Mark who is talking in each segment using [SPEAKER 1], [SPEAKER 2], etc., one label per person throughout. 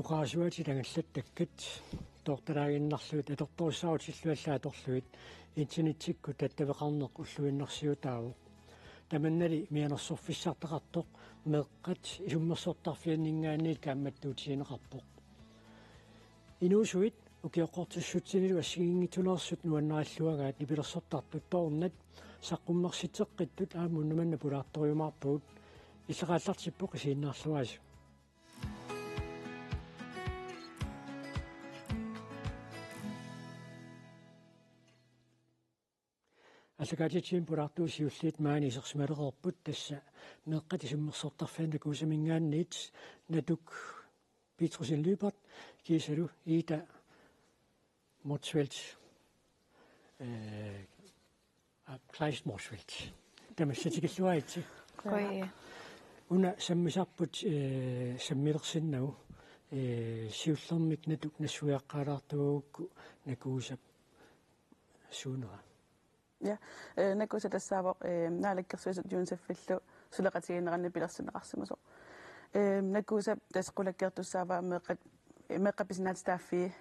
[SPEAKER 1] uqaasuati tangallattakkat toortalaaginnarluit atortorissautiluallaatorluit internettikku tattaveqarneq ulluinnarsiutaavuq tamannali mianersorfissartaqartoq meeqqat isummersortarfianningaanniit kaammattuutiineqarpoq inuusuit ukiоqortussutсинилу ассигингитуnersut nuannaralluagaat nipilersortartut toornat saqqummersiteqqittut aamunnumanna pulaartoriumaarpugut иллеqaallartippoq isiinnaarluasu Asakaatitsin pulaartuusiulliit maani isersimalererput tassa meeqqat isummersortarfiannaku usamingaanniit natuk Petrus Lybert kiisalu Ida Motsfeldt Kleist Motsfeldt tamassatigalluaitsi
[SPEAKER 2] Koi
[SPEAKER 1] una sammisarput sammilersinnagu siullermik natuk nassuiaqqaalaartuguukku nakuusap suunera
[SPEAKER 3] Ja nakuusa tassaavoq naalakkersuisut juunsaffilu suleqatigineranni pilersineqarsimuso nakuusa tasqulakkertussaava meeqqapisinaatstaaffii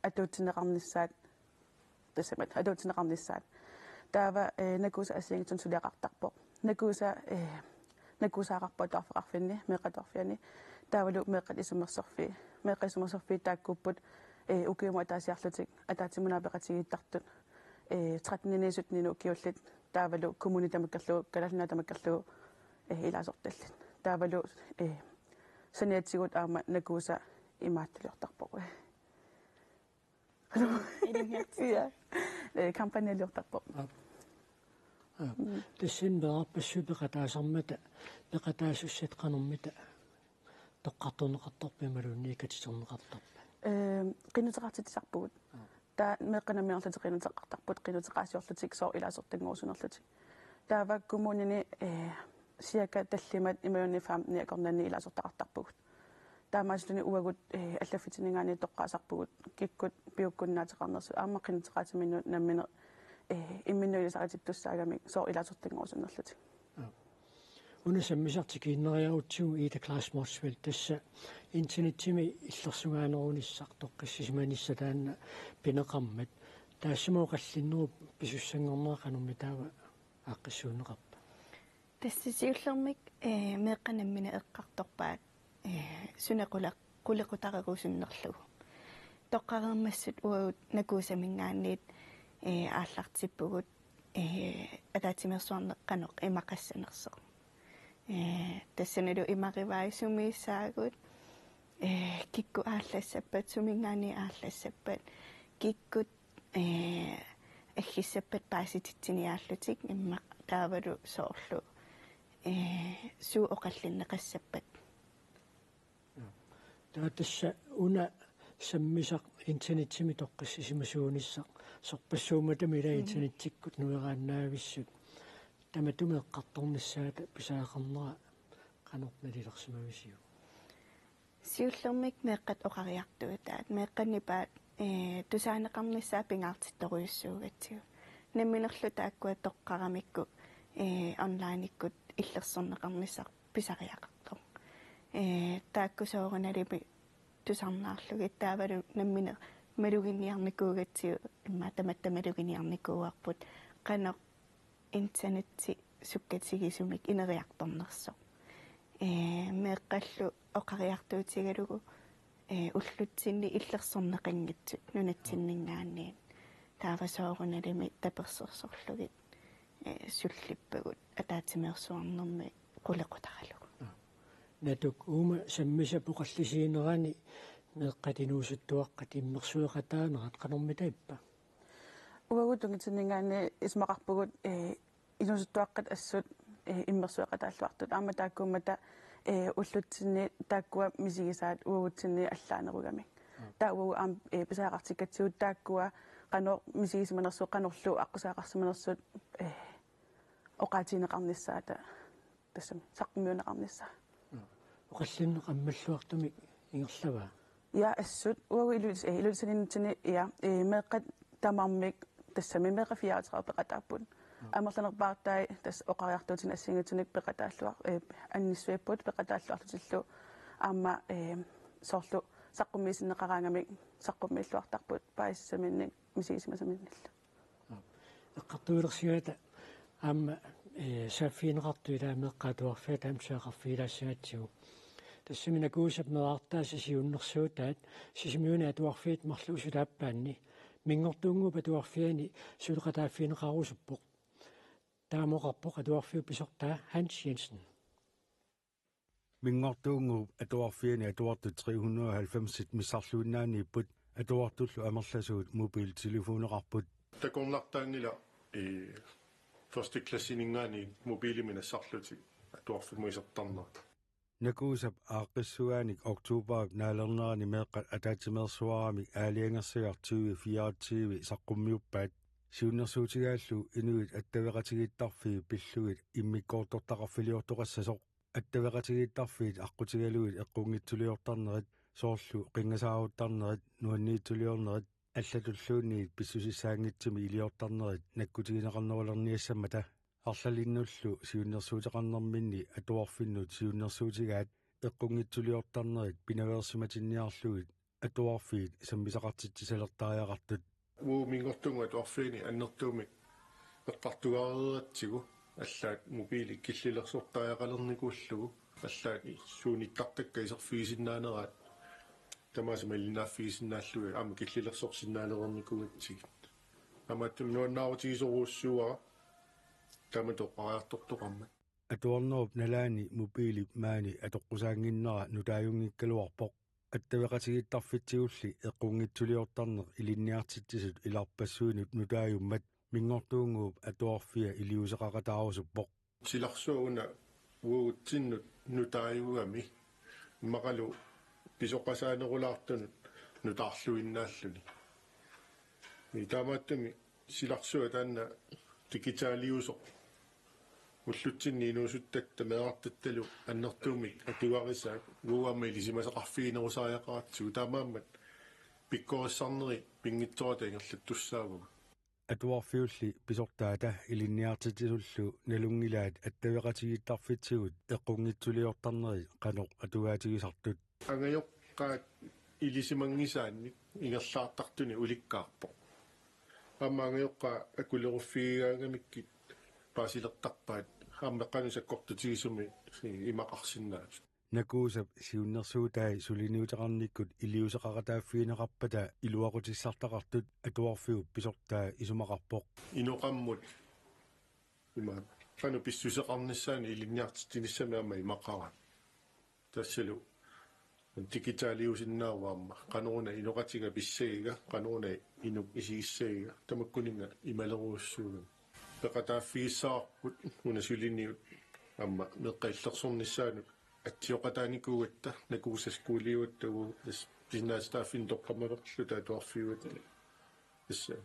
[SPEAKER 3] atuutsineqarnissaat tassamat atuutsineqarnissaat taava nakuusa assiingitsun suliaqartarpoq nakuusaaqarput arfeqarfinni meeqqatorfiani taavalu meeqqat isummersorfii taakkuupput ukiumu ataasiarlutik ataatimunaapeqatigiittartut 13 ninu kiullit taavalu kommunitamakkerlugu kalallinatamakkerlugu ilaasortallit taavalu saniatsigut aama nakuusa imaattaliortarpoq ja kampanialiortarpoq
[SPEAKER 1] tassin bearpassupeqataasarmata peqataasussat qanermita toqqartorneqartorpimaluunniikatiserneqartarpa
[SPEAKER 3] qinuteqartitisarpugut taa meeqqanamiarlutik qinuteqartarput qinuteqaasiorlutik soo ilaasortanguusunerlutik taava kommunini siaka tallimat imayunni faamni akornanni ilaasortaqartarpugut taamaasluni uagut allafitiningaani toqqaasarpugut kikkut piukkunnaateqarnersu aamma qinuteqaatiminnu nammine imminnuilisaqatiptussaagami soo ilaasortanguusunerlutik
[SPEAKER 1] una sammisartikiinneriarutsigu Ida Kleist Motsfeldt tassa internettimi illersugaanерунissartoqqissisimanissataanna pineqarmat taassumuoqallinneru pisussangorneaqanummi taava aaqqissuuneqarpa
[SPEAKER 2] тассисиуллермик меэкъанаммина эққарторпаат сунеқулеқутареруусуннерлугу тоққарермассут уагут накуусамингаанниит ааллартиппугут атаатимерсуарнеққанеқ имақассанерсеқ тассаналу имариваисумииссаагут кикку ааллассаппат сумингаани ааллассаппат киккут аггиссаппат паасититсиниааллутик имма таавалу соорлу суу оқаллиннеқассаппат
[SPEAKER 1] таатасса уна саммисақ интернеттими тоққиссисимасуунissaq сорпассууматамила интернеттиккут нуерааннаависсут таматумеэққарторнissaата писаақарнера канорналилерсимависиу
[SPEAKER 2] сиуллермик меэққат оқариартуутаат меэққаннипаат тусаанеқарнissaа пингаартиттаруйуссуугатсигу намминерлу тааккуа тоққарамикку онлайниккут иллерсернеқарнissaar писариақартор тааккусоорналими тусарнаарлугит таавалу наммине малугинниарникуугатсигу имма таматтамалугинниарникууарпут қанеқ интернетти суккатсигисумик инериарторнерсо меэққаллу оқариартуутигалугу уллутсинни иллерсернеқингитсут нунатсиннингаанниин таавасооруналими таперсерсорлугит суллиппагут атаатимерсуарнерми қулеқутаралугу
[SPEAKER 1] натук ума саммиса поқаллисиинерани меэққатинуусуттуаққат иммерсуеқатаанерат қанормитаиппа
[SPEAKER 3] уагутунгитсиннингаани исмақарпугут инусуттуаққат ассут иммерсуеқатааллуартут аама тааккууммата уллутсинни тааккуа мисигисаат уагутсинни аллаанеругами таа уагу аам писаақартиккатсигут тааккуа qano misigisimаnersu qanorlu аққусаақарсиманерсут оқаатинеқарнissaата тассами саққумиунеқарнissaa
[SPEAKER 1] оқаллиннеқаммаллуартуми ингерлава
[SPEAKER 3] я ассут уагу илулисаниннтини я меэққат тамармик тассами меэқафиаатеқар пеқатааппут амерланерпаартай тас оқариартуутин ассингитсуник пеқатааллуар анниссуиппут пеқатааллуарлутиллу аама soorlu saqqummiisinneqaraangami saqqummiilluartarput paaissaminnik misiisimasaminnill
[SPEAKER 1] эққартуилерсигата аама сааффиинеқартуила меққатуарфиа таамсаақарфиилаассагатсигу тассамина куусап мераартаа сисиуннэрсуутаат сисимиуна атуарфиит марлу усулааппаанни мингортуунгу патуарфиани сулеқатааффиинеқарусуппоқ таамоқарпоқ атуарфиу писортаа Hans Jensen
[SPEAKER 4] мингортуунгу атуарфиани атуарту 390 миссарлуиннаани иппут атуартуллу амерласуут мобил телефонеқарпут
[SPEAKER 5] такорнартаангила ферстеклассинингаани мобилиминассарлути атуарфимуисертарнерт
[SPEAKER 4] накуусап ааққиссуааник октооберп наалернерани меэққат атаатимерсуарамик аалиангерсагартуи 24 саққуммиуппаат сиуннерсуутигааллу инуит аттавеқатигиттарфи пиллугит иммиккоортортақарфилиортоқассасоқ аттавеқатигиттарфиит аққутигалуит эққунгитсулиортарнерит соорлу қингасааруттарнерит нуанниитсулиорнерит аллатуллуунниит писсусиссаангитсими илиортарнерит наккутигинеқарнерулерниассамата арлалиннуллу сиуннерсуутеқарнэрминни атуарфиннут сиуннерсуутигаат эққунгитсулиортарнерит пинаверсиматинниарлугит атуарфиит саммисақартитсисалертариақартут
[SPEAKER 5] уу мингортунгу атуарфиини аннертуумик эққартугаарератсигу аллаат мобили киллилерсортариақалерникууллугу аллаат сууниттартакка исерфиисиннаанераат тамаасмаллинааффиисиннааллуи аама киллилерсорсиннаалерникугатсиг амааттум нуаннаарутигисоруussуара таматоқариартортоқарма
[SPEAKER 4] атуарнеруп налаани мобилип маани атоққусаангиннера нутааюнгиккалуарпоқ аттавеқатигиттарфитсигулли эққунгитсулиортарнер илинниартитсисут иларпассуунут нутааюммат мингортуунгууп атуарфиа илиусеқақатаарусуппоқ
[SPEAKER 5] силарсууна уутсиннут нутааюгами мақалу писоққасаанерулаартунут нутаарлуиннааллуни итаамааттами силарсуа таанна дигиталиусоқ уллутсинни инуусуттатта меартатталу аннертуумик атуарисаа гуамма илисимасеқарфиинерусааяқаратсугу таамааммат пиккориссарнери пингитсората ингерлаттуссаагу
[SPEAKER 4] атуарфиулли писортаата илинниартитисуллу налунгилаат аттавеқатигиттарфитсигут эққунгитсулиортарнери қанеқ атугаатигисартут
[SPEAKER 5] ангайоққаат илисимангисаанник ингерлаартартуни уликкаарпо аммаангайоққа акулеруффигаагамиккит паасилертарпаат аммеққанусаккортутигисуми имақарсиннаат
[SPEAKER 4] накуусап сиуннерсуутаи сулиниутеқарниккут илиусеқаратааффиинеқарпата илуақутиссартақартут атуарфиуп писортаа исумақарпоқ
[SPEAKER 5] иноқаммут има қану писсусеқарниссаани илинниартитиниссами амма имақарат тассалу дигиталиусиннааваамма қануна иноқатига писсагига қануна инук исигиссагига тамаккунинга ималеруussуугу пеқатааффииссаарпут унасулиниут амма меққиллерсорниссаанут атсиоқатааникуугатта накуусаскуулиуаттагу пиннаастааффин тоққамалерлута атуарфиуат исса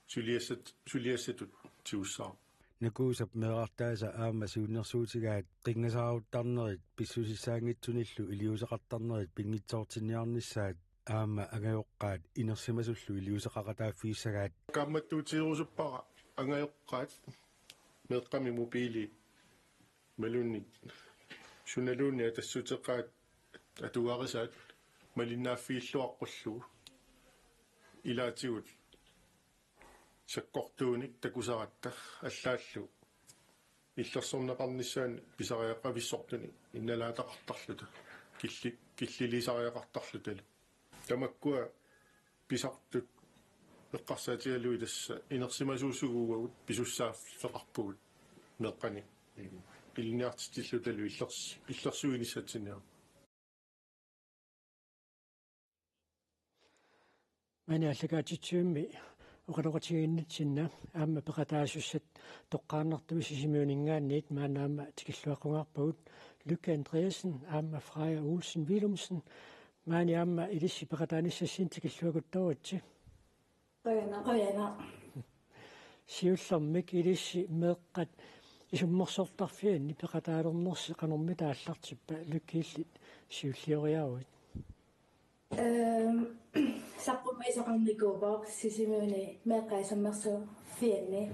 [SPEAKER 5] сулиассатут тиуссаа
[SPEAKER 4] накуусап мерартааса аама сиуннерсуутигаат қингасааруттарнерит писсусиссаангитсуниллу илиусеқартарнерит пингитсоортинниарнissaат аама агайоққаат инерсимасуллу илиусеқаратааффииссагаат
[SPEAKER 5] камматтуутиерусуппара ангайоққаат меққами мобили малунни суналуунни атассутеқаат атуарисаат малиннааффииллуаққуллугу илаатигут саккортууник такусаратта аллааллу иллерсорнеқарниссаани писариаққависсортуни инналаатақартарлута киллилисариақартарлуталу тамаккуа писартут эққарсаатигалуи тасса инерсимасуусугуугут писуссааффеқарпугут меққани илниартитиллуталу иллерсуиниссатсиниа
[SPEAKER 1] мани аллагаатитсуимми оқалоқатигииннатсинна аама пеқатаасуссат тоққааннартуми сисимиунингаанниит maaнаама тикиллуаққунгаарпагут Lykke Andreasen аама Freja Olsen Willumsen маани аама илисси пеқатааниссассин тикиллуакуттаватси
[SPEAKER 6] қаяна
[SPEAKER 1] сиуллэрмик илисси меэққат исуммерсортарфианни пеқатаалернерси қанорми тааллартиппа луккииллит сиуллиориауит
[SPEAKER 6] саққуммаисақарникуупаа сисимиуни меэққаасаммерсу фианни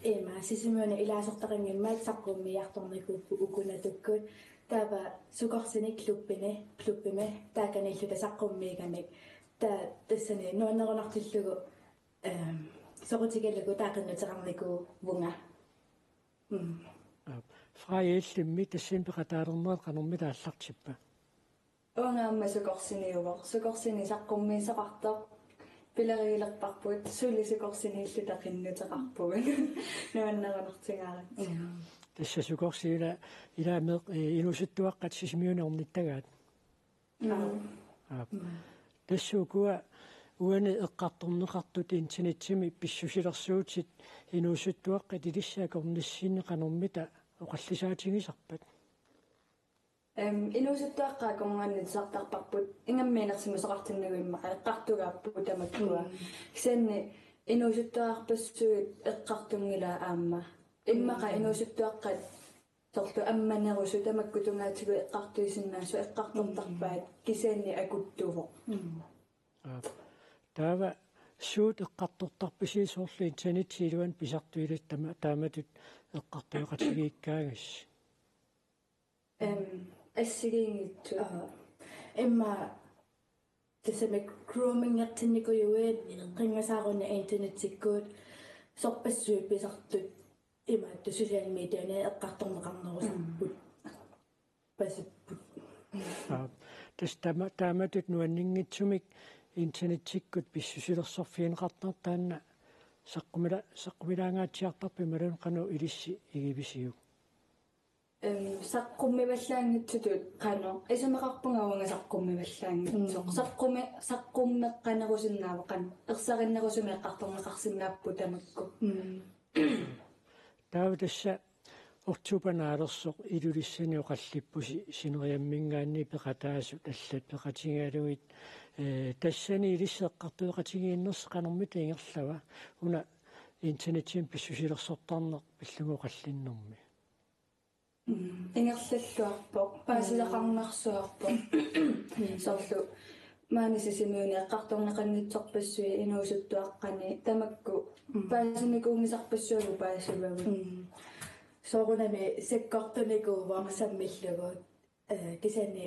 [SPEAKER 6] има сисимиуни илаасортақингиммаат саққуммиарторникууппу укунатуккут таава сукорсиник клуппиме тааканиллу тасаққуммиигамик таа тассани нуаннерунартиллугу сорутигаллагу таақиннутеқарнику вунга
[SPEAKER 1] фраииллимми тассин пеқатаалернерат қанерми тааллартиппа
[SPEAKER 6] оонгаамма сукорсини саққуммиисақартоқ пилерилерпарпут сулисукорсинииллу тақиннутеқарпугу нуаннерунартигаарат
[SPEAKER 1] тасса сукорсиила илаамеқ инусуттуаққат сисимиунерниттагаат тассуукуа уани эққарторнеқартут интернетсими писсусилерсуутит инусуттуаққат илиссаакорниссинне қанермита оқаллисаатигисарпат
[SPEAKER 6] инусуттуаққаа конгуаннитсартарпарпут ингаммиинерсимусоқартиннагуиммақа эққартугааппу тамаккуа кисанни инусуттуаарпассуит эққартунгила аама иммақа инусуттуаққат сорлу амманерусу тамаккутунгаатигу эққартуисиннаасу эққартортарпаат кисаанни акуттувоқ
[SPEAKER 1] таава суут эққартортарписии соорлу интернетсиилуан писартуилат тааматут эққартуиқатигииккаагас
[SPEAKER 6] ассигиингитсу имма тасамик grooming-ертинникуйуит қингасааруна интернетсиккуут сорпассуи писартут има социал медиане эққарторнеқарнерусарпут пасиппут
[SPEAKER 1] тас тааматут нуаннингитсумик интернетсиккут писсусилерсорфиинеқартар таанна саққумилаангаатсиартарпи малун қану илисси игивисиук
[SPEAKER 6] саққуммиваллаангитсутут қано исумеқарпунгауанга саққуммиваллаангитсоқ саққуммеққанерусиннаавеқан ерсариннерусуми эққарторнеқарсинааппу тамакку
[SPEAKER 1] таавтасса ортупанаалерсоқ илулиссани оқаллиппуси синериаммингаанни пеқатаасу таллат пеқатигаалуит тассани илиссеққартуеқатигииннерс қанермита ингерлава уна интернетсим писсусилерсортарнеқ пиллугу қаллиннэрми
[SPEAKER 6] ингерллаллуарпоқ паасилеқарнарсуарпоқ сорлу маанисисимиуни эққарторнеқаннитсорпассуи инуусуттуаққани тамакку паасимикуунгисарпассуалу паасивагу соорунами секкортуникууваа саммиллугут кисани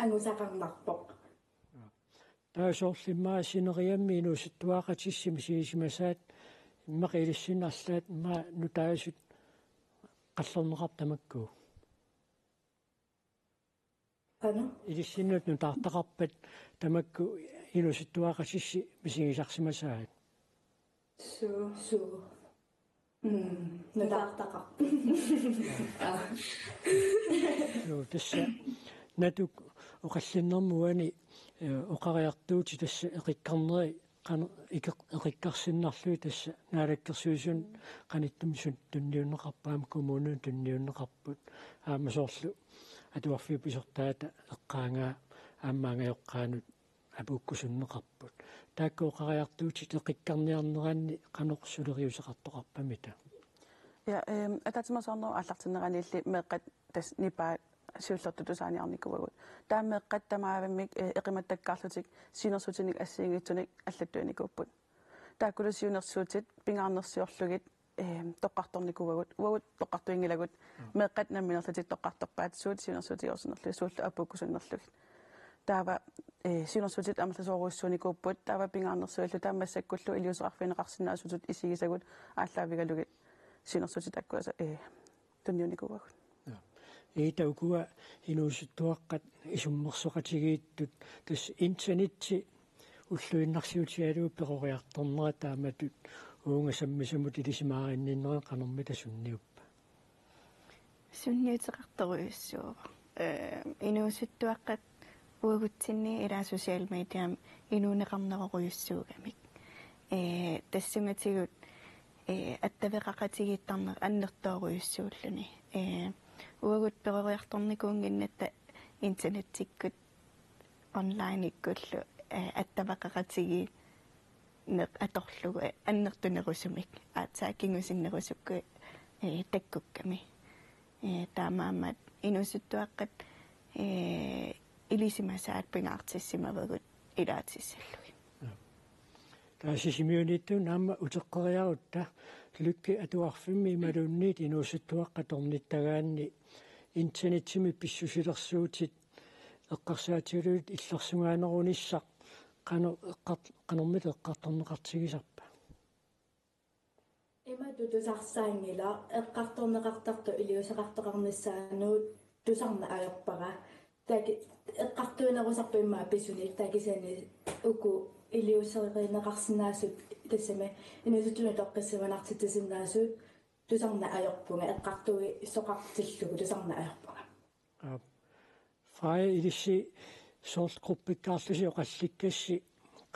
[SPEAKER 6] ангусақарнарпоқ
[SPEAKER 1] таасоорлиммаа синериамми инуусуттуақатиссими сиисимасаат иммақилиссинарлаат ма нутаасут қаллернеқартамаккуу
[SPEAKER 6] ано
[SPEAKER 1] илиссиннут нутаартақарпат тамакку инуусуттуақатисси мисигисарсимасаат
[SPEAKER 6] су нутаартақар
[SPEAKER 1] тасса натук оқаллиннэрмуани оқариартуути тасса эқиккарнери қана эқиккарсиннарлуи тасса наалаккерсуисун қаниттумсун тунниуннеқарпаам коммунун тунниуннеқарпут аамасоорлу атуарфи писортаата эққаангаа ааммаангайоққаанут апуккусуннеқарпут таакку оқариартуути эқиккарниарнераанни қанорсулериусеқартоқарпамита
[SPEAKER 3] я ататсимасаарнеру ааллартиннераниилли меэққат тас нипаа сиуллертутусааниарникуагут таамеэққат тамаавиммик эқиматтаккаарлутик синерсутиник ассиингитсуник аллаттуаникууппут тааккулу сиунерсуутит пингаарнерсиорлугит тоққарторникуагут уагут тоққартуингилагут меэққат намминерлутик тоққарторпаат суут сиунерсуутиорсинерлу суулла апуккусуннерлугит таава сиунерсуутит амерласооруиссуникууппут таава пингаарнерсуаллу таамассаккуллу илиусеқарфинеқарсинаасутут исигисагут ааллаавигалугит сиунерсуутит аккуаса тунниуникуагут
[SPEAKER 1] таукуа инуусуттуаққат исуммерсоқатигииттут тас интернетти уллуиннарсиутиалуу перориарторнера тааматут уунга саммисамут илисимааринниннера қанермита сунниуппа
[SPEAKER 2] сунниутеқарторуйуссуу инуусуттуаққат уагутсинни илаа социал медиам инуунеқарнеруйуссуугамик тассуматигут аттавеқақатигиттарнер аннертооруйуссууллуни уагут перориарторникуунгиннатта интернеттиккут онлайн иккуллу аттавақақатиги неқ аторлугу аннертунерусумик аатсаакингусиннерусукку таккукками таамаамат инусуттуаққат илисимасаат пингаартиссимавагут илаатиссаллуги
[SPEAKER 1] таасисимиунитtu наама утеққериарутта лукки атуарфимми малуунниит инуусуттуаққаторниттагаанни интернетими писсусилерсуутит эққарсаатиулуит иллерсугаанерунissaq qanормит эққарторнеқартигисарпа
[SPEAKER 7] има тутусарсаангила эққарторнеқартарту илиусеқартоқарниссаануут тусарна аерпара таки эққартуинерусарпу имма писуни такисани уку илиусеринеқарсинаасут тассами инусутуна тоққиссиманартитсиннаасут тусарна аерпунга эққартуи соқартиллугу тусарна аерпунга
[SPEAKER 1] фай илисси соорт-группиккаарлуси оқалликкасси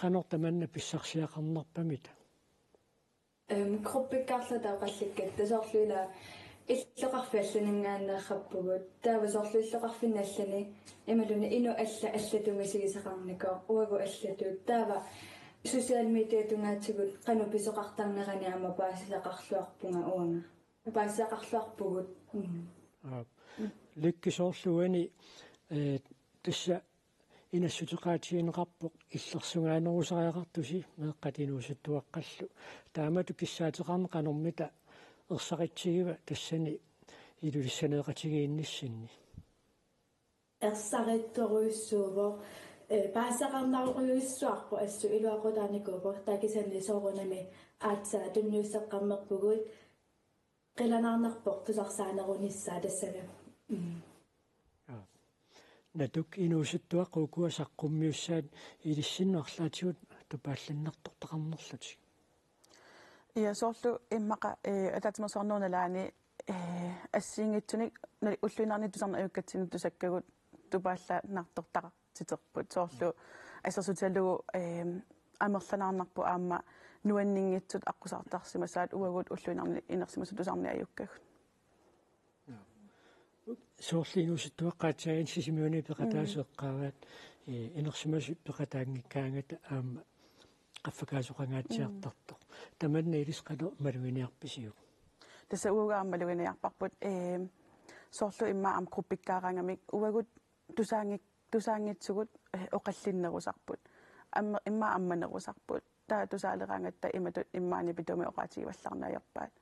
[SPEAKER 1] qanортаманна писсарсиақарнерпамита
[SPEAKER 6] группиккаарлата оқалликкат тасоорлуила иллеқарфиалланингааннаахаппугут таавасоорлуиллеқарфиналлани ималуна ину аллатумисигисақарникоо уагу аллатуут таава социал медиа тунгаатигут қану писоқартарнерани ама паасисақарлуарпунга уанга паасисақарлуарпугут
[SPEAKER 1] ликкисоорлуани тасса инассутеқаатигинеқарпоқ иллерсугаанерусариақартуси меэққатинуусуттуаққаллу таамату киссаатеқарне қанормита ерсаритсигива тассани илулиссанеэқатигиинниссинни
[SPEAKER 7] ерсаритторуиссуувоо паасақарнаруйуиссуарпу ассу илуақутааникуупо такисанни соорунами аатсаа тунниуссеққарнерпугуит қиланаарнерпоқ тусарсаанеруниссаа тассага
[SPEAKER 1] натук инуусуттуаққукуа саққуммиуссаат илиссиннерлаатигут тупаалланнертортақарнерлути
[SPEAKER 3] я соорлу иммаqa ататимерсорнууналаани ассиингитсуник нали уллуинаарни тусарна аюккатсину тусаккагут тупаалла наартортаqa титерпут соорлу ассерсутиаллугу амерланаарнарпу аама нуаннингитсут аққусаартарсимасаат уагут уллуинаарни инерсимасу тусарни аюккагут
[SPEAKER 1] соорлиинуусуттуаққаатсаагин сисимиуни пеқатаасеққааваат инерсимасу пеқатаангиккаангата аама qaffakaasuqangaatiartartor tamanna ilisqalo maluiniarpisiu
[SPEAKER 3] tassa uaga maluiniarparput soorlu imma am gruppikkaaraangamik uagut tusaangitsugut oqallinnerusarput imma ammanerusarput taa tusaalerangatta imatut immaani pitumi oqaatigivallarnaajerpaat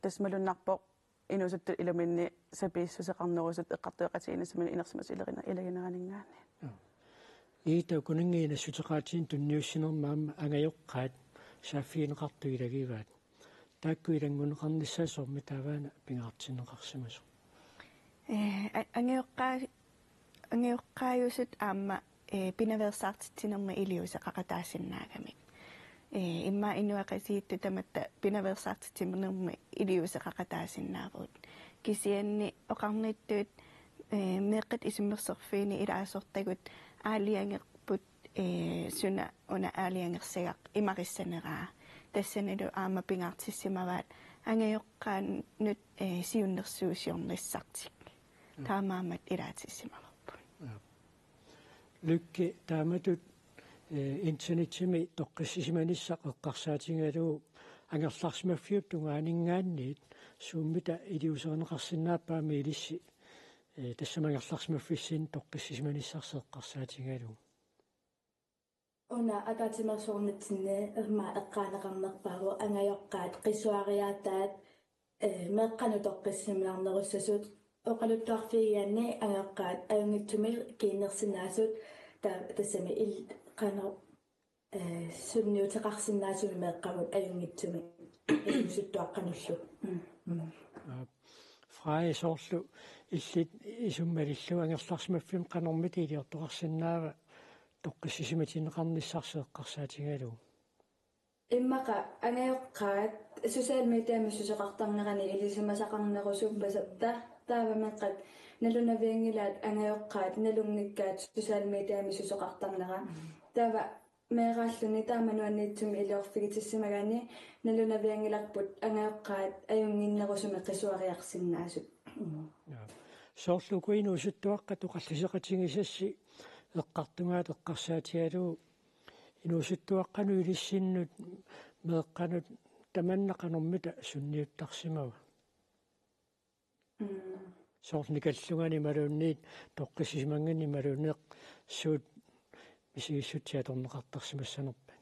[SPEAKER 3] tasmalunnarpoq inusuttu iluminni sapiissuseqarnerusut eqqartueqatiginissamani inersimas ilerineraninngaani
[SPEAKER 1] иита кунангиина сутеқаатиин тунниуссинермаама ангаёққаат сааффиинеқартуилагиваат таакку илангунеқарниссаасорми тааваана пингаартинеқарсимасо
[SPEAKER 2] ангеоққааюсут аама пинаверсаартитсинерма илиусеқақатаассиннаагамик имма инуақасиитту таматта пинаверсаартитсимернерма илиусеқақатаассиннаавут кисианни оқарниттуут меққат исиммерсерфиини илаасортагут аалиангерпут суна уна аалиангерсагақ имариссанераа тассанилу аама пингаартиссимаваат ангайоққаан нут сиуннерсуусиорниссартик таамаамат илаатиссимаварпу
[SPEAKER 1] лукки тааматут интернетими тоққиссисиманиссақ эққарсаатингалуу ангерларсимаффиуп тунгаанингааниит сууммита илиусернеқарсинааппаами илисси тассамагерларсимаффиссин тоққиссисиманиссарсеэққарсаатингалуу
[SPEAKER 7] уна атаатимерсуорнитсинне эрма эққаанеқарнерпаагу ангайоққаат қиссуариаатаат меққану тоққиссимиарнеруссасут оқалуттуарфигианни ангеққаат аюнгитсуми киннерсинаасут тассами ил қано сунниутеқарсинаасуми меққагут аюнгитсуми исуттуаққануллу
[SPEAKER 1] фрай соорлу иллит исуммалиллу ангерларсимаффим qanормит илиортоқарсинаава тоққиссисиматинеқарниссарсеэққарсаатингалуу
[SPEAKER 6] иммақа ангайоққаат социал медиами сусеқартарнерани илисимасақарнерусуп пасатта таавамеққат налунавиангилаат ангайоққаат налунгиккаат социал медиами сусеқартарнера таава меэрааллуни таамануанниитсуми илиорфигитиссимагаани налунавиангиларпут ангайоққаат аюнгиннерусуми қисуариарсиннаасут
[SPEAKER 1] соорлукуинуусуттуаққа тоқаллисеқатингисасси эққартунгаат эққарсаатигалуу инуусуттуаққану илиссиннут меэққанут таманнақанормита сунниуттарсимава соорникаллугани малуунниит тоққиссимангани малуунеқ суут мисигиссутсиаторнеқартарсимассанерпа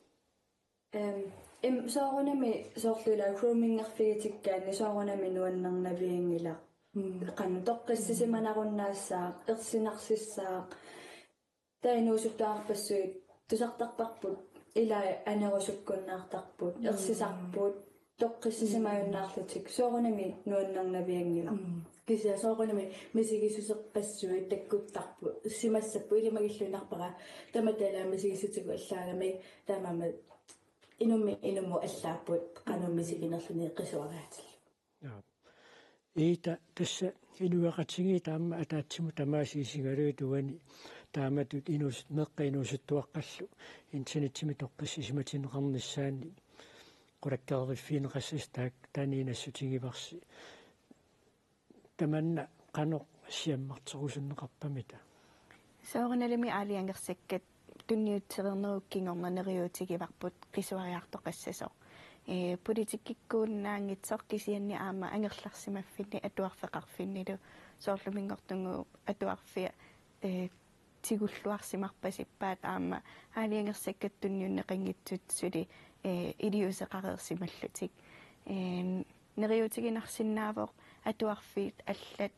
[SPEAKER 6] соорунами соорлуила grooming-erfigitиккаани соорунами нуаннернавиангила qan toqqissisimanarunnaassaaq ersinarсissaaq tainuusuttuarpassuit tusartarparput ila anerusukkunnaartarput ersisarput toqqissisimayunnaarlutik soorunami nuannarnaviangila
[SPEAKER 7] kisia soorunami misigisusserpassuit takkuttarpu simassappu ilimagillunarpara tamatala misigissutigu allaagami taamama inummu allaaput qanumisiginerluni qisuaraatil
[SPEAKER 1] Ita tässä inuaqatsingi taamma ataatsimu tamaasiisigaluutuani taamatut inuusut meqqainuusuttuaqqallu internetimi toqqissisimatinneqarnissaanni qulakkaeriffiineqassas taaniinassutigivarsi tamanna qanoq siammarterusunneqarpamita
[SPEAKER 2] soorunalimi aaliangersakkat tunniutserinerukkingernereriutigivarput qisuariartoqassasoq politikikkuunnaangitsoq kisianni aama angerlarsimaffinni atuarfeqarfinnilu soorlumingortungu atuarfia tigulluarsimarpasippaat aama aaliangersakkat tunniunneqanngitsut suli iliuseqareersimallutik neriutiginarsinnaaavoq atuarfiit allat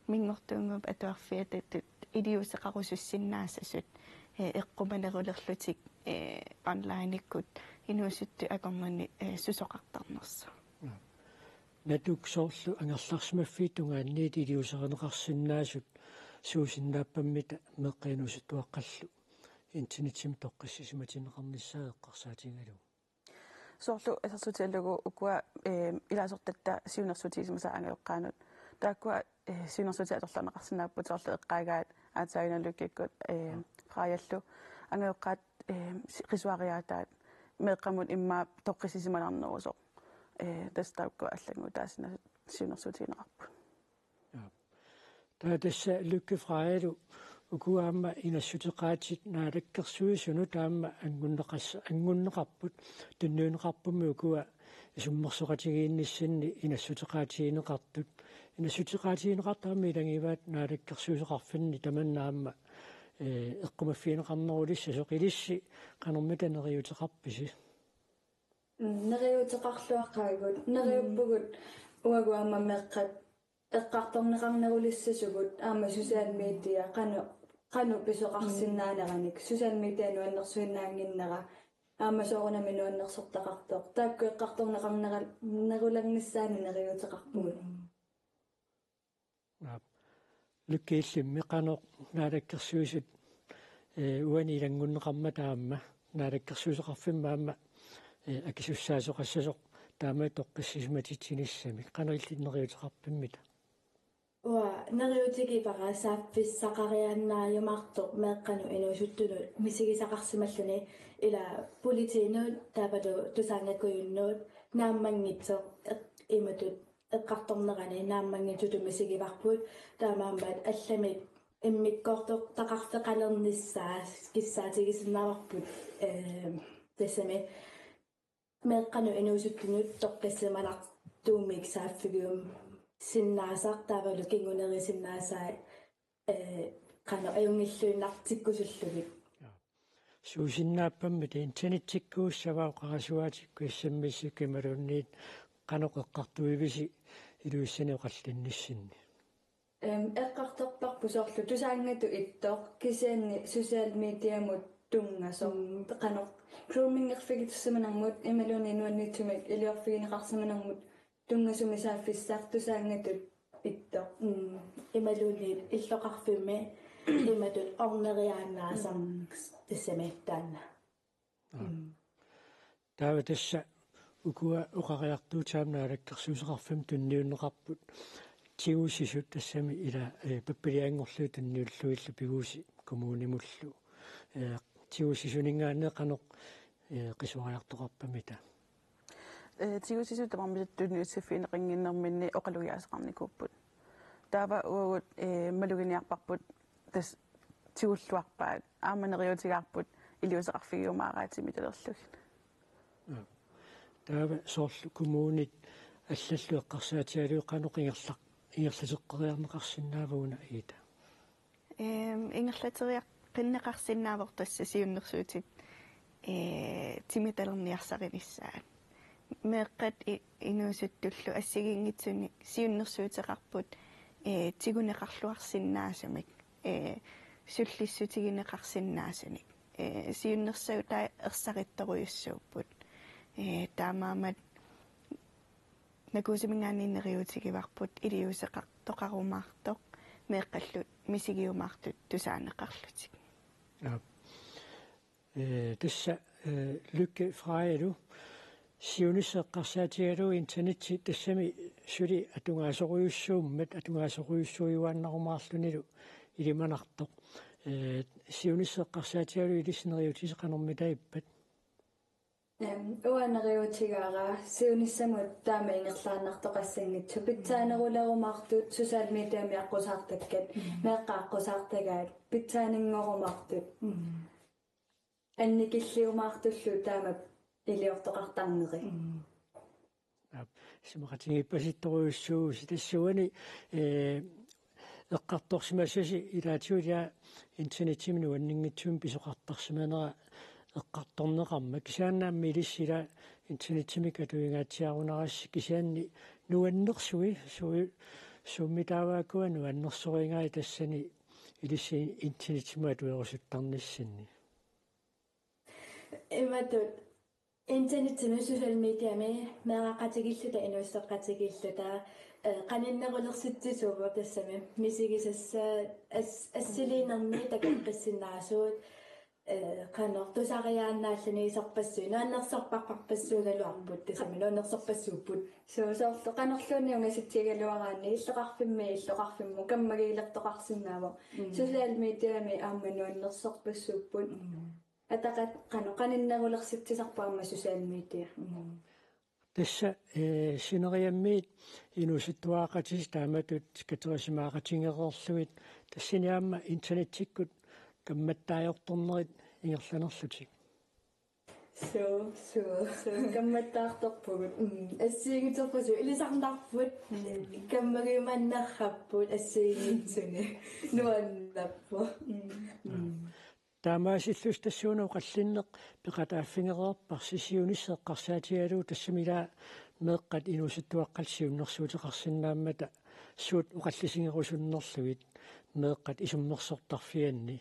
[SPEAKER 2] mingortungu atuarfiatat iliuseqarusussinnaassasut eqqumanerulerlutik onlineikkut inuusuttu akornani susoqartarnersa
[SPEAKER 1] natuk soorlu angerlarsimaffiitungaanniit iliusereneqarsinnaasut suusinnaappammita meqqainuusuttuaqqallu internetimi toqqissisimatinneqarnissaa eqqarsaatigalu
[SPEAKER 3] soorlu asarsuutiallugu ukua ilaasortatta siunersuutigisimasa angeoqqaanut taakkua siunersuuti atorlarneqarsinnaapпут soorlu eqqaagaat aataaginallukikkut fraajallu angeoqqaat qisuariaataat meeqqamun imma toqqissisimanarnerusoq tastaukku аллагу таасна сиунерсуутигинеқарпу
[SPEAKER 1] таатасса лукки фраалу укуаама инассутеқаатит наалаккерсуисуну таама ангуннеқарпут тунниунеқарпумми укуа исуммерсоқатигиинниссинни инассутеқаатигинеқартут инассутеқаатигинеқартаами илангиваат наалаккерсуисеқарфинни таманнаама эққумаффиинеқарнерулисса соқилисси қанермита нериутеқарписи
[SPEAKER 6] neriuteqarluaqqaagut neriuppugut uaguamma meqqat eqqartorneqarnerulissasugut aama social media qanu pisoqarsinnaaneраник social media nuannersuinnaanginnera aama soorunami nuannersortaqartoq taakku eqqartorneqarnerulagnissaani neriuteqarpugut
[SPEAKER 1] lukkiillimmi qanoq naalakkersuisut uani ilangunneqarma taamma naalakkersuiseqarfimma aama акисуссаасоқассасоқ таамаа тоққиссисматитсинissami қанериллиннериутеқарпиммита
[SPEAKER 7] уа нериутиги парасааффиссақарианнааюмартоқ меэққану инуусуттунут мисигисақарсималлуни ила политиинуут таапалу тусаангаккуйуннуут нааммангитсоқ иматут эққарторнерани нааммангитуту мисигиварпут таамаамаат алламик иммиккоортоқ тақарфеқалерниссаас киссаатигисиннааварпут тассами meeqqanu inuusuttunut toqqissimalaartuumik saaffiguum sinnaasaq taavalu kingunerisinnaasaa qanu ajungilluinartikkusullugit
[SPEAKER 1] suusinnaappammit internettikkuussavaa qarasuaatikku issammissikkimalunniit qanoq eqqartuivisi iluissaniuqallinnissinni
[SPEAKER 6] eqqartorparpu soorlu tusaangatu ittoq kisianni social mediamut tungaso qanoq grooming-erfigitsumanarmut imaluni nuannitsumak iliorfigineqarsimanarmut tungasumissaaffissaartusaangatut ittoq
[SPEAKER 7] imaluni illoqarfimmi imatut orneriaannaasam tassamittaanna
[SPEAKER 1] taava tassa ukua uqariartuutaamna alakkersuuseqarfim tunniunneqarput tiguusisut tassami ila pappiliaangorlu tunniulluillu piguusi kommunimullu тиусисунингаанне канеқ qisuariartoqarpamita
[SPEAKER 3] тигусисут тамармисаттуниутсиффиинеқингиннэрминни оқалугиасеқарникууппут таава уагут малугиниарпарпут тас тигуллуарпаат ааманериутигаарпут илиусеқарфигиумаараатими талерлугин
[SPEAKER 1] таава соорлу коммуунит аллаллу эққарсаатиалуу каноқингерлақ ингерласеққариарнеқарсинаавуна иита
[SPEAKER 2] ингерлатериақ qinneqarsinnaavor tassasiunnersuutit timitалерниарсаринissaat meeqqat inuusuttullu assigiingitsuni siunnersuuteqarput tiguneqarluarsinnaasamik sullissutigineqarsinnaasunik siunnersauta ersaqittoruyussuupput taamaamat nakuusimingaanninneriutigivarput iliuseqartoqarumaartoq meeqqallut misigiumaartut tusaaneqarlutik
[SPEAKER 1] tassa lykke fraajalu siunisseqqarsaatigalu internetti tassami suli atungaasoruyussuummat atungaasoruyussuujuannarumaarlunilu ilimanartoq siunisseqqarsaatigalu ilisneriutiseqanormitayippat
[SPEAKER 6] uaneriutigaara siunissamut taama ingerlaannartoqassangitsu pitsaanerulerumaartut social mediami aqusaartakkat meeqqaaqqusаарtagaat pitsaaningorumaartut annikilliumaartullu taama iliortoqartarneri
[SPEAKER 1] simaqatingippasittoruyussuu sitassuani eqqartorsimassasi ilaatiulia internettiminu anninngitsuum pisoqartarsimanera eqqartorneqarma kisiaannaammi ilissila internettimi katuingaatiarunarassi kisiaanni nuannersui suummitaawaakua nuannersoriingai tassani ilissi internettimu atuerusuttarnissinni
[SPEAKER 7] imatut internettimi social mediami meaqaqatigilluta inuisseqqatigilluta qaninnerulersitsisuuvu tassami misigisassa assiliinerni takaqqissinnaasuut qanortusariaannaallani isorpassuu nuannersorparparpassuugaluarput tassami nuannersorpassuupput
[SPEAKER 6] soorto qanerluunniungasittigaluaraanni иллоqarfimmu kammagiilertoqarsinnaavo social mediami aammanuannersorpassuupput атақат qaninnerulersitsisarpaamma social media
[SPEAKER 1] тасса синериаммиит инусуттуаақатис тааматут катерисимаақатингереерлугит тассиниаама интернеттиккут камматтаajortornerit ингерланерлутик
[SPEAKER 6] so камматтаарторпугут
[SPEAKER 7] ассиигитерпасу илисарнарпут каммагиуманнарраппут ассиигитсуни нуаннаппу
[SPEAKER 1] таамаасиллус тассуунау қаллиннеқ пеқатааффингерерпар сисиунissеққарсаатигалуу тассамилаа меэққат инусуттуаққалсиуннэрсуутеқарсинааммата суут уқаллисингерусуннерлугит меэққат исумнерсортарфианни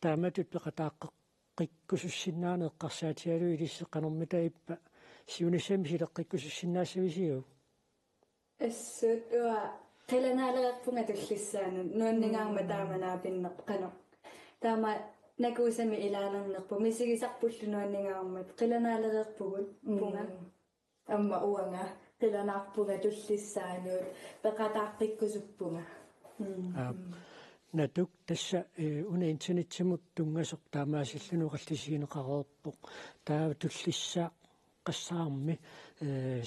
[SPEAKER 1] тааматут пеқатааққиккусуссиннаане эққарсаатигалуу илиссеққанэрмитаиппа сиунissами силеққиккусуссиннаассависигу
[SPEAKER 6] ассут уа қиланаалерерпунга туллиссаана нуаннингаарма тааманаапиннеқ қано таама накуусами илаалернерпу мисигисарпуллунуаннингаармат қиланаалерерпугут пунга
[SPEAKER 7] амма уанга қиланаарпунга туллиссаануут пеқатааққиккусуппунга
[SPEAKER 1] натук тасса уна интернеттимут тунгасоқ таамаасиллуну қаллисигинеқареерпоқ таа туллиссаа qassаарmi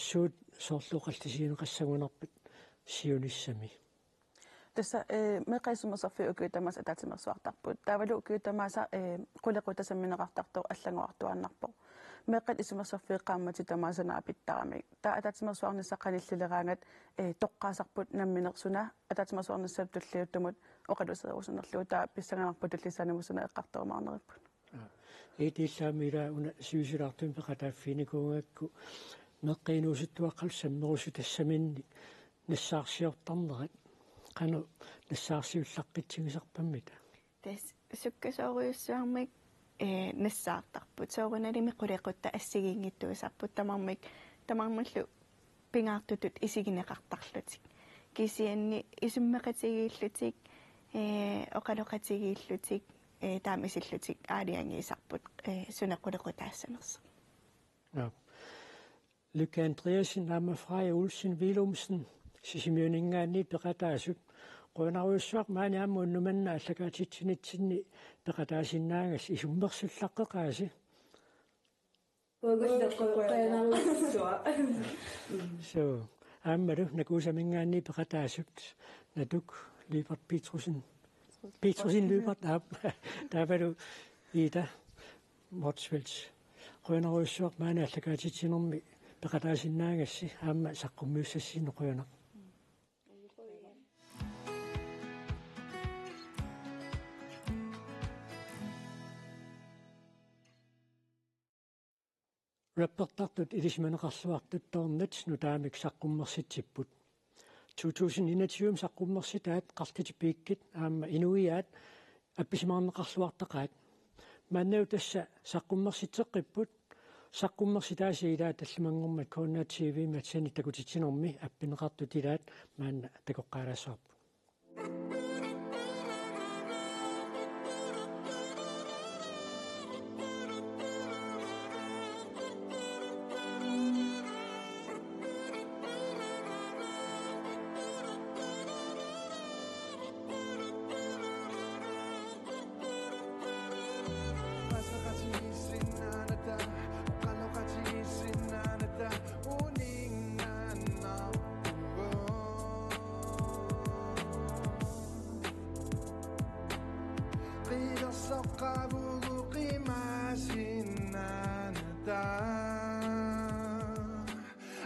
[SPEAKER 1] suut soorluqallisigineqassagунерпат siunissami
[SPEAKER 3] тасса меқайсумерсерфи укуутамаас атаатимерсуартарпут таавалу укуутамааса қулеқутасамминеқартартор аллагуартуарнарпо меққат исумерсерфиэққааммати тамаасанаа питтарамик таа атаатимерсуарниссаққаниллилераангат тоққаасарпут намминерсуна атаатимерсуарниссап туллиуттумут оқалусерусунерлуу таа писсаганарпут туллисаанамусуна эққарторумаарнериппут
[SPEAKER 1] этиллаамила уна сиусилаартум пеқатааффиникуунгакку меққинуусуттуаққалсаммерусу тассаминни нассаарсиортарнерат qanu nassаарsiullaqqitsигисарпаммита
[SPEAKER 2] тас суккасоориуссуармик нассаартарпут сооруналими qulеqutta ассигиингиттуисарпут тамармаллу пингаартутут исигинеқартарлутик кисианни исуммеқатигииллутик оқалоқатигииллутик таамисиллутик аалиангиисарпут сунеқулеқутаассанерса
[SPEAKER 1] Lykke Andreasen, Anna Freja Olsen, Willumsen, Sisimiuningaanni peqataasut qonaruussuaq maani ammuunnumanna allakaatitsinitsinni peqataasinnaangas isummersullaqqeqaasi so ammalu nakuusamingaanni peqataasut natuk Libert Petrusin Libert taavalu Ida Motsvelds qonaruussuaq maani allakaatitsinermi peqataasinnaangassi aamma saqqummiussassinnequyana rapportartut ilismaneqarluartut tornats nutaamik saqqummersitsiput 2021 saqqummersitaat qartitipiikkit aamma inuiaat appisimaarneqarluartaqaat maannau tassa saqqummersitseqqipput saqqummersitaasiilaat аллимангормат Corona TV матсани такутитсинерми аппинеқартутилаат маанна такоққаалаасаарпу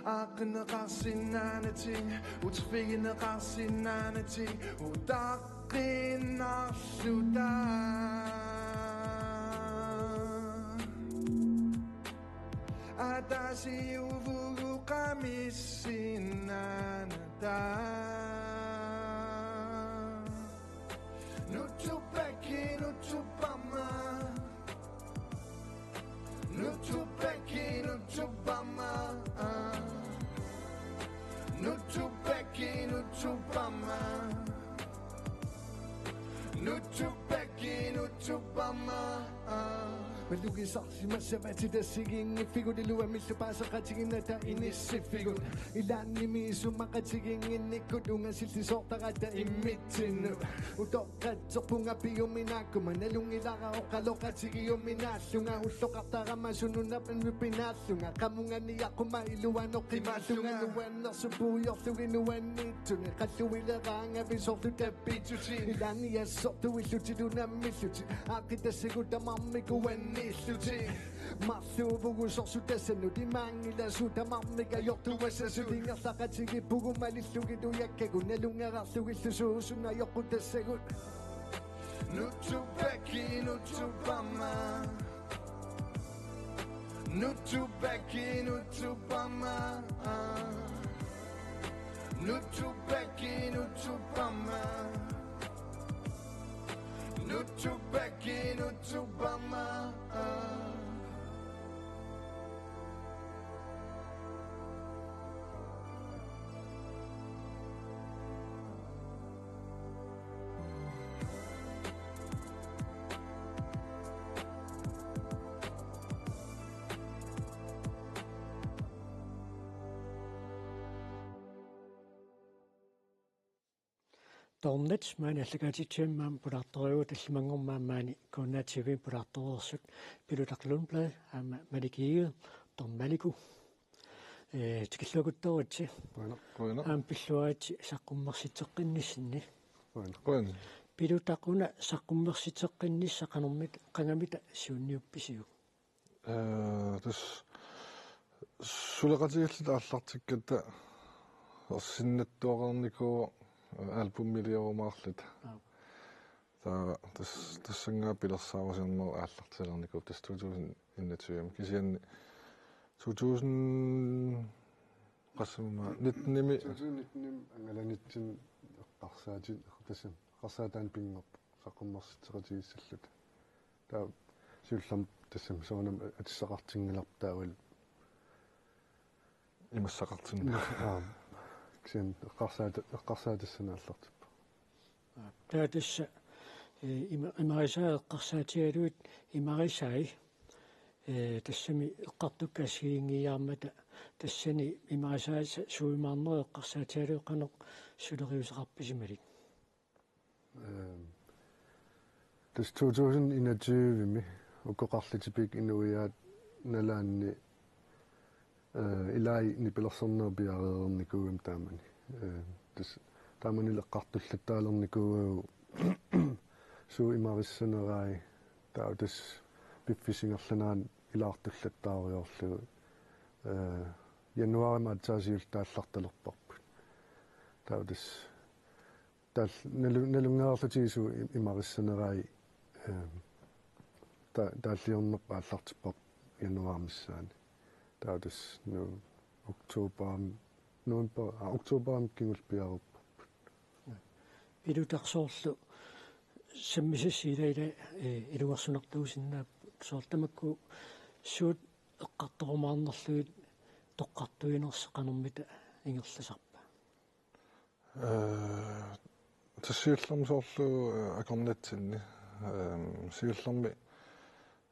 [SPEAKER 8] Aqnaqarsinnaanati utfigineqarsinnaanati utaqqinarluta atasi uvugu qamissinnaanata nutupaki nutupama nutupaki nutupama Nutupeki nutupama Nutupeki nutupama Malugi saksi masabati dasiging ifigudilua misupasa katigin inisifigun Ilani misu makatiging inikudungan silti sortarada imitinu Utokatsopunga piyuminaku manalungilaka o kalokatsigiyuminasunga Usokartaramasununa penwipinasunga Kamunga niyaku mailuan o kimasunga Nuwan na subuyortuginuan nitune Kasuilaranga bisortu tapituti Ilani yasortu ilutiluna misuti Akita seguda mamikuan Nisuti, Mathubu Sosutesenu, the Mangila Suta Mamika Yotu Wessuting of Sakatiki Pugu Malisugi do Yakegunelunga Suisuna Yokuta Segut Nutupeki Nutupama Nutupeki Nutupama Nutupeki Nutupama Nutupeki Nutupama
[SPEAKER 1] Tornats maana allakatitsimmaam pulartoriuut allimangormaammaani Corona TV pulartoriursut pilutaqlunblad aama malikiigu tormaliku tikilluakuttorutsi aam pilluaati saqqummersitseqqinnissinni pilutaquna saqqummersitseqqinissa qanermit qangamita siunniuppisiu
[SPEAKER 9] tas suleqatigallita аллартикката орсиннаттуақарникуу albummiljoomaarlut тассангаа пилерсаарусернер ааллартилерникуп тас 2021 кисианни 2000 qassuma 19
[SPEAKER 10] ангаланитсин эққарсаатин тассам қарсаатаан пингорп саққуммерситсеқатигиссаллут таа сиуллам тассам соонам атиссақартингилартаавал имассақартинна кисиан эққарсаатассанааллартиппа
[SPEAKER 1] таатасса имарисаа эққарсаатигалуит имарисаи тассами эққартуккаасигингиаармата тассани имарисаа суимаарнери эққарсаатигалуи қанеқ сулериусеқарписималик
[SPEAKER 10] тас 2021 укоқарлитипик инуиаат налаанни илай нипилерсернерпиареерникуугам таамани тас таамани леққартуллаттаалерникуугау суу имариссанерай таа тас пиффисингерланаан илаартуллаттаариорлугу януари маатсаасиул таалларталерпарпут таа тас тал налунгеерлатигису имариссанерай тааллиорнерпа ааллартиппар януарамиссаани таудас ну октоберам кингулпиаруп
[SPEAKER 1] илутарсоорлу саммисассилаила илуарсунартуусиннаап соортамакку суут эққарторумаарнерлуит тоққартуинерсеқанермита ингерласарпа
[SPEAKER 9] тассиуллерми соорлу акорнатсинни сиуллерми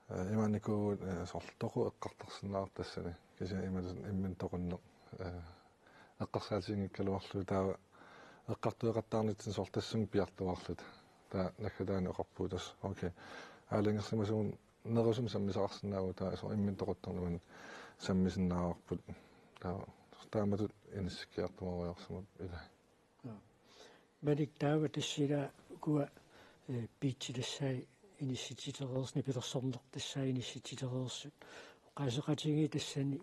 [SPEAKER 9] иманикуу соорлтоқу эққартарсинаар тассани кися ималун иммин тоқуннеқ эққарсаатингиккалуарлу таава эққартуеқартаарнитсин соортассун пиартуарлут таа нахалаани оқарпуутас окей аалингерсимасуун нерусум саммисақарсинааву таа со иммин тоқуттарнаман саммисиннаарпут таа тааматут иниссиккиартумаруйарсимут ила
[SPEAKER 1] Mädik taava tassila kuwa piitsitassai inissititereersni pilersornertassai inissititereersut qaasaqatingi tassani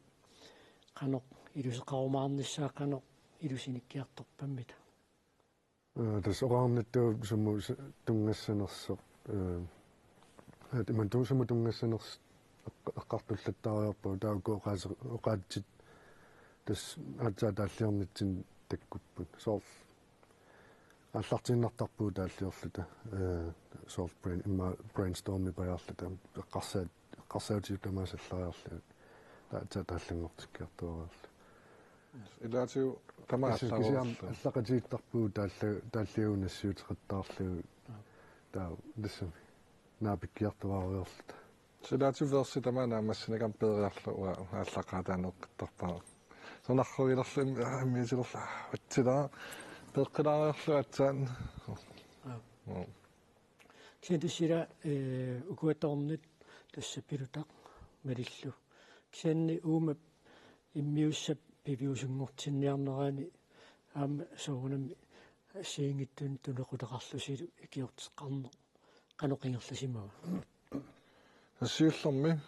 [SPEAKER 1] qanoq iluseqarumaarnissaa qanoq ilusinikkiartorpammita
[SPEAKER 10] tas oraarnattuu sumu tungassanersoq iman tuusumu tungassaners eqqartullattaariarpu taaku oqaatsit tas aatsaataalliornitsin takkupput soorl аллартиннартарпуу тааллиорлута сорт брейнсторми паярлута эққарсаутиутамаасаллариарлу таатааллангортиккиартуараарлу
[SPEAKER 9] илаатиу тамааллаару
[SPEAKER 10] аллақатииттарпуу тааллиунассиутеқаттаарлу таа дассами наапиккиартуариарлута
[SPEAKER 9] силаатиу верси тамаана аммассинагам пеериарлуа аллақаатаанеққиттарпаа сонарруилерлу мисилерла атсилаа пеққилаариарлуатсаан
[SPEAKER 1] кисентисила укуаторнит тассаппилутақ малиллу кисанни уумап иммиуссап пивиусунгортинниарнерани аама соорунами сиингиттун тунеқутеқарлусилу икиортеққарне қаноқингерласимава
[SPEAKER 9] тассиуллерми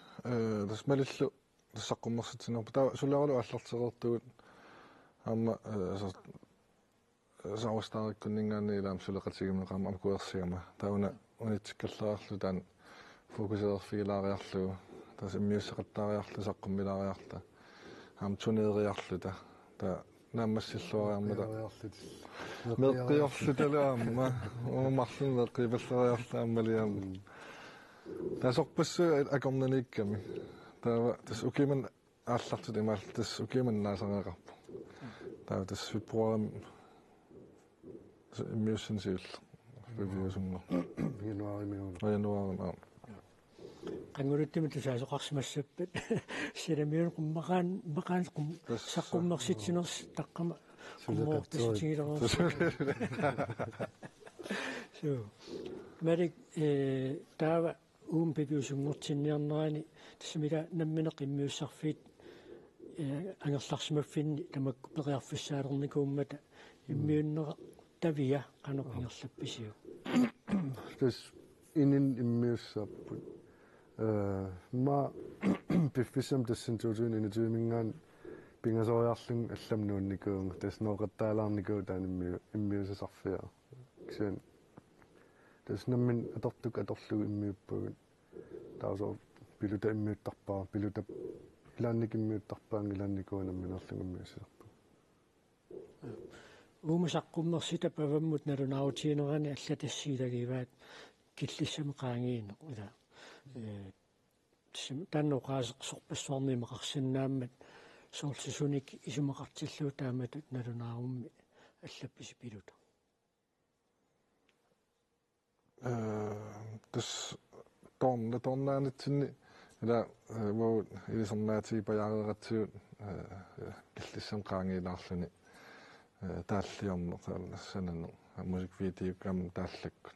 [SPEAKER 9] тас малиллу тассаққуммерситсинерпа таа сулералу аллартерертугут аама сауастаариккуннингаани илаам сулеқатигимеқарма амкуерсигама тауна унитсиккаллариарлу таан фокусеерфигилаариарлу тас иммиуссеқаттаариарлу саққуммилаариарта аам тунеериарлута та нааммассиллуариармата меққиорлуталаамма умарлун меққипаллариарта аммалиам тасорпассу акорнаникками таава тас укиман ааллартут имаал тас укиман наасареқарпу таава тас фибруарам иммиуссин сиул ревиусунго януари
[SPEAKER 1] qanguluttimi tusaasuqarsimassappat silamiun qummaqaan qum saqqummersitiners taqqama qummoortassitigilereers so marik taava uum pipiusungortinniarnerani tasmila nammineq immiussarfiit angerlarsimaffinni tamakku periarfussaalernikууmmata immiunnera tavia qanoqingerlappisiu
[SPEAKER 10] tas inin immiussarput ma piffisam tassintuutun inituimingaan pingasoriarlung allamnuunnikuunga tas nooqattaalaarnikuu taan immiusasarfia kisen tas nammin atortuk atorlugu immiuppagut taasor piluta immiuttarpaa piluta ilaannik immiuttarpaang ilaannikuun namminerlung immiussasarpu
[SPEAKER 1] uumusaqqummersita pavammut nalunaarutiinerani allatassiilagivaat killissami qaangiine ila tannoqaaseqsorpassuarni meqarsinnaammat soorlisunik isumaqartilluu taamatut nalunaarummi allappisippiluta
[SPEAKER 9] tas tornaanitsinni ila wo ilisarnaati pajaareeratsiut killissam qaangiilaarluni тааллиорнер санану музиквидеокам тааллаккут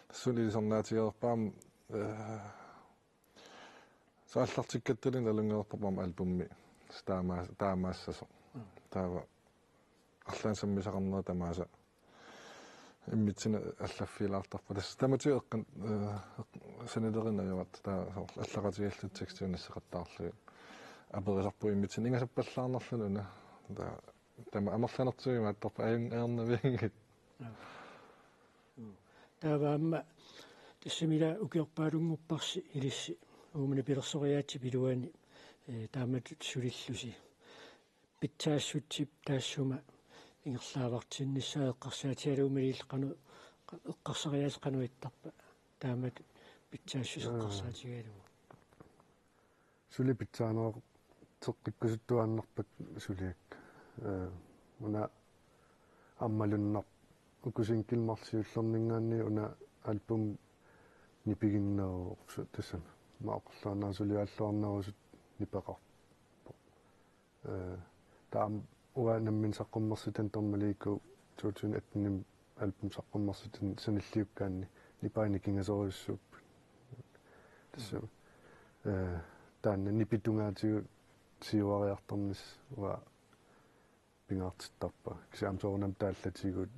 [SPEAKER 9] тассуни сорнаатигерпаам сааллартиккатталин алунгеэрпарпам альбумми таамаассасо таава арлаансаммисақарнера тамааса иммитсина аллаффилаартарпа тасс таматиэққан санилеринаюат таа аллақатигаллут текстунассеқаттаарлуи аперисарпу иммитсин ингасаппаллаарнерлунуна таа тама амерланертуима аттарпа аернавингит
[SPEAKER 1] тааваамма тассамила укиорпаалунгорпарси илисси уумани пилерсориаати пилуани таамат сулиллуси питсаассутсип таассума ингерлаавартиннссаа эққарсаатиалуумилиллеқану эққарсариаалеқануиттарпа таамат питсаассусеққарсаатигаалугу
[SPEAKER 10] сули питсааноо теққиккусуттуааннарпак сулиак уна аммалуннар укусин килмарсиуллернингаанни уна альбум нипигиннерорсу тассама маақорлаанаа сулиааллуарнерусут нипеқарпо таам уа наммин саққуммерситан тормалиикку 2018 альбум саққуммерситан саниллиуккаанни нипаани кингасориуссууп тассама таанна нипитунгаатигу сиуариарторнис уа пингаартиттарпа кисаамсоорнам тааллатигут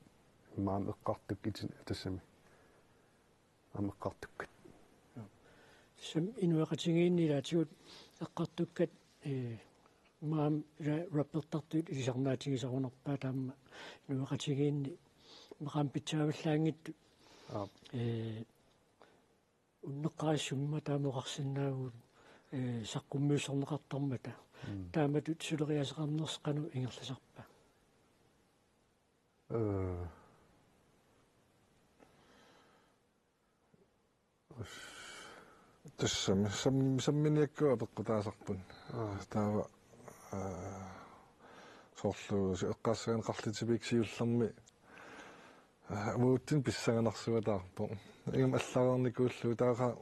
[SPEAKER 10] маам эққартук итин тассами амеққартуккат
[SPEAKER 1] сам инуэқатигииннилаатигут эққартуккат маам раппертартут илисарнаатигисарунарпаа таама инуэқатигиинни мақаам питсааваллаангитту уннеққаассумма таамоқарсинаагуут саққуммиусорнеқартармата тааматут сулериасеқарнерсеқану ингерласарпа
[SPEAKER 9] тассами самминиаккуа пеққутаасарпун таава соорлу эққарсаан қарлитипик сиуллерми мууттин писсаганарсуатаарпо игам аллаарникууллу таага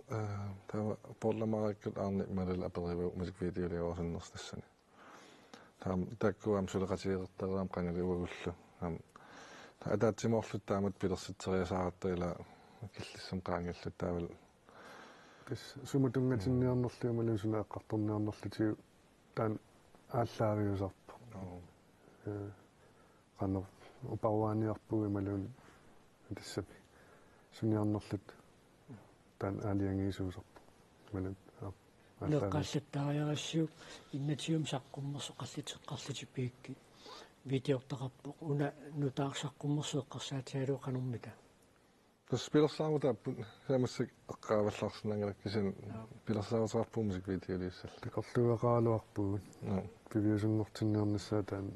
[SPEAKER 9] таава полламараккут аарни малала апериву мусиквидеолиорсуннерс тассани таам таккуам сулеқатигеқартараам қангалиуагуллу таатаатсимоорлут таамат пилерситсериасааратта киллиссам qaangallu таавал
[SPEAKER 10] кис сумутунгатинниарнерлуумалу сулааққарторниарнерлутигу таан ааллаариусарпо qanner упауааниарпуги малун тассапи суниарнерлут таан аалиангиисуусарпо малун
[SPEAKER 1] неққаллаттаариарассуук иннатиум саққуммерсо қаллитеққарлитипиикки видеортақарпоқ уна нутаарсаққуммерсо эққарсаатиалуу қанормита
[SPEAKER 9] тас пилерсаавутааппут самассак эққааваллаарсинагалак кисин пилерсаавутаарпуу мусиквидеолиуссал
[SPEAKER 10] текорлуақаалуарпугут пивиусунгортинниарниссаа таан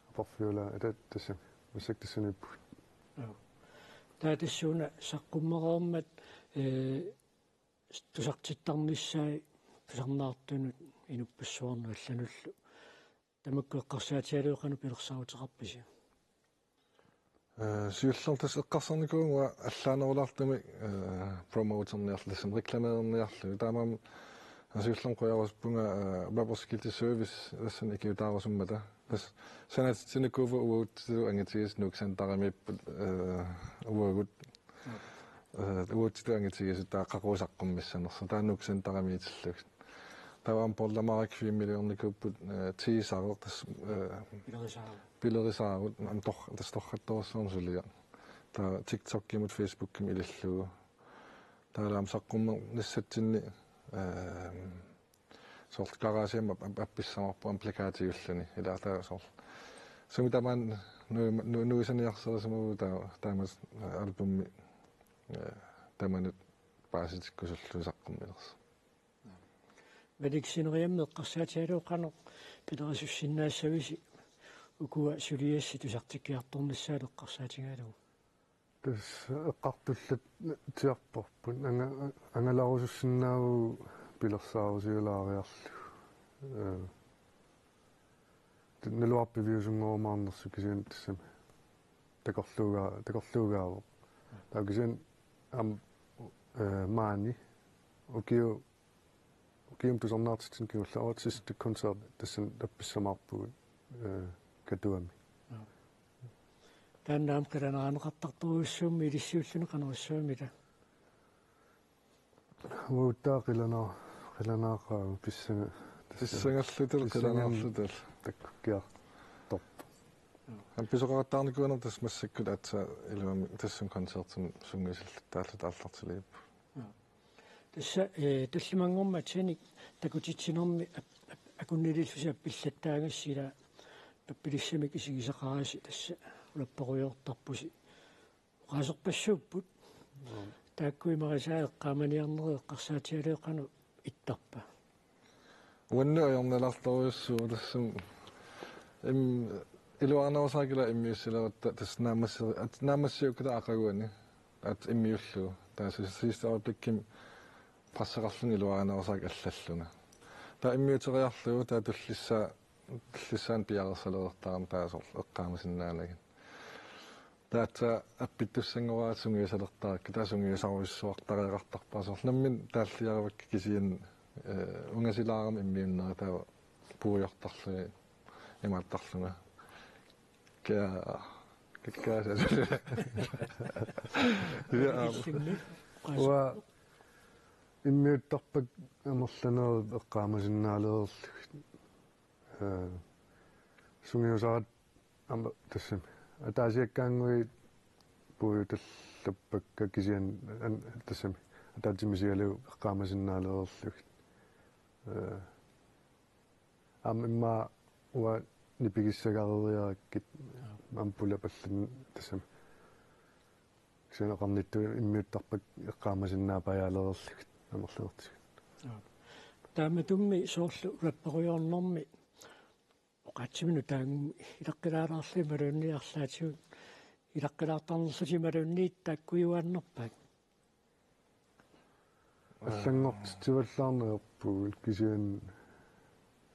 [SPEAKER 10] апарфиула атат тасса мусактассуниппут
[SPEAKER 1] таатассууна саққуммереермат тусартиттарниссаа писарнаартунут инуппассуарну аллануллу тамакку эққарсаатиалуоқану пилерсаавутеқарписи
[SPEAKER 9] сиуллертас эққарсарникууга аллаанерулаартами промоутерниарласам рекламеерниарлу таамаам асиуллерн қуяруспунга баберскилти сервис ассани киутаарусуммата тас санатсинакува уутсу ангатигис нуксантарамиппут уагут уутсу ангатигис тааққақусаққуммиссанерса таануксантарамиитиллуг таваам полламарак 4 миллионникуппут тиисаарертас пилерисаагут амтор тасторхатторсуун сулиа та TikTok кимут Facebook ким илиллугу таалаам саққуммер нассатсинни сорт гараасиама апписсамарпу ампликаатигуллуни илаартаа сорт сумитаман нуисаниарсерасмуу таамас альбумми таманут пааситиккусуллу саққуммилерс
[SPEAKER 1] медиксинериамме эққарсаатиалуоқано пилерисуссиннаассависи укуа сулиасси тусартиккиарторнissaалу эққарсаатигаалугу
[SPEAKER 10] тас эққартуллат тиарпорпун ангаларусуссинаагу пилерсаарусиулаариарлу налуарпивиусунгоормаарнерсу кисиан тассами такорлуугаава тагисин ам маани укиум тусарнаартитин киуллаават систик концерт тассан тапписсамаарпугут катуами
[SPEAKER 1] тааннаам каланаанеқартарторуссуумми илиссиуллуни қанеруссуумила
[SPEAKER 10] уутаақиланаақаа писсага
[SPEAKER 9] тассангаллутел каланаарлутел
[SPEAKER 10] таккиарторп
[SPEAKER 9] амписоқартаарникуанер тас массаккут атса илуами тассун концертим сунгисиллуттааллут ааллартилиип
[SPEAKER 1] тасса таллимангорма таник такутитсинерми акуннилиллуси аппиллаттаагассила паппилиссамик исигисақараси тасса улаппоруйортарпуси qaasерпассууппут тааккуимарисаа эққааманиарнери эққарсаатиалеэқану иттарпа
[SPEAKER 9] Uannu ajornalartoruussuu tassum iluarnausakila immiussilerutta naamassiukkata aqaguani at immiulluu taasa siistaarutikkim qassaqarlun iluarnausak allalluna ta immiuteriarluu ta tullissaan piaqersalertartam taasor eqqaamasinnaanagin taata appittussangoraat sungiusalertarakka taasungiusaruissuartareeqartarpaasor nammin taalliaravakki kisiin ungasilaaram immiunnera taava puujortarluni imaattarlunga kikkaasas
[SPEAKER 10] wa immiuttarpak amerlaneru eqqaamasinnaaleerlu sungiusarat ama tassami ataasiakkaangui puujutallappakka kisian tassami ataatsimisialiu eqqaamasinnaaleerlu imma wa nipigissagareeriarakkit ampulapallan tassami синеқарнитtu иммиуттарпак эққаамасиннаапаяалерерлугит амерлугертиг
[SPEAKER 1] тааматумми соорлу рапперуйорнэрми оқатсимину таангми илаққилаалаарлу малуунниарлаатигут илаққилаартарнерлути малуунниит тааккуйуааннерпак
[SPEAKER 10] аллангортитиваллаарнеерпугут кисиан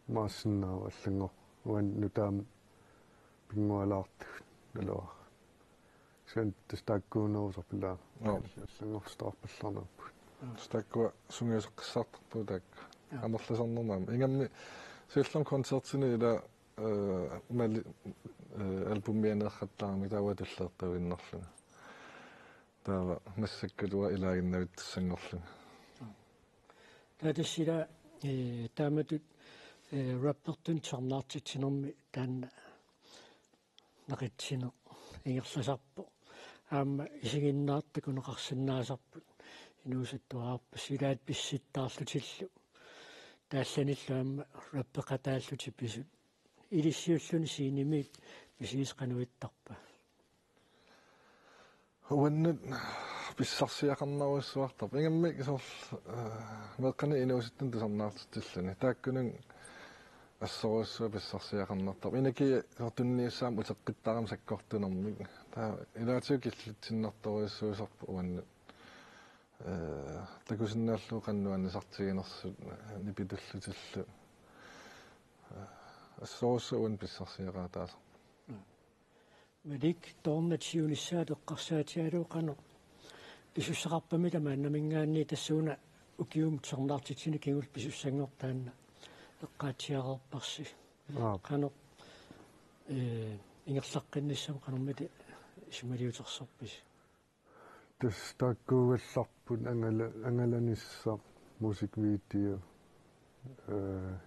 [SPEAKER 10] maassinaava аллангор уан нутаам пингуалаартагут налуа sen tastaakkuunerusarpilaa аллангорстаарпаллаарнерпут
[SPEAKER 9] стаккуа сунгиусеққиссаартарпуу таак амерласарнернаам ингамми сиуллам концертини ила мали альбумианеэрхаттаарми таава туллеэртавиннерлуга таава массаккалуа илагиннавит тассангорлуга
[SPEAKER 1] таатассила тааматут раппертун сарнаартитсинерми таанна нақитсине ингерласарпо аама исигиннаартакунеқарсинаасарпут инуусаттуаарпа силаат писситтаарлутиллу таалланиллу аама раппеқатааллути писут илиссиуллуни сиинимиит мисигисқануиттарпа
[SPEAKER 9] уаннут писсарсиақарнаруссуартар ингамми кисор меққани инууситтун тасарнаартиттиллуни тааккунун ассоруссуа писсарсиақарнартар инаки сортунниуссаам утеққиттарам саккортунэрми таа илаатиу киллутсиннарторуйуссуусарпу уаннут такусиннааллуу қаннуаннисартигинерсут нипитуллутиллу ассоруссуа уан писсарсиақаатаасар
[SPEAKER 1] медик торнатсиунissaат эққарсаатиалууқано писуссақарпами тамааннамингаанни тассууна укиум сорнаартитсини кигул писуссангортаанна эққаатиарерпарси қано ингерлаққинниссам қанормити сималиутерсорпис
[SPEAKER 10] тастаккуугалларпут ангаланиссаа мусиквиитиу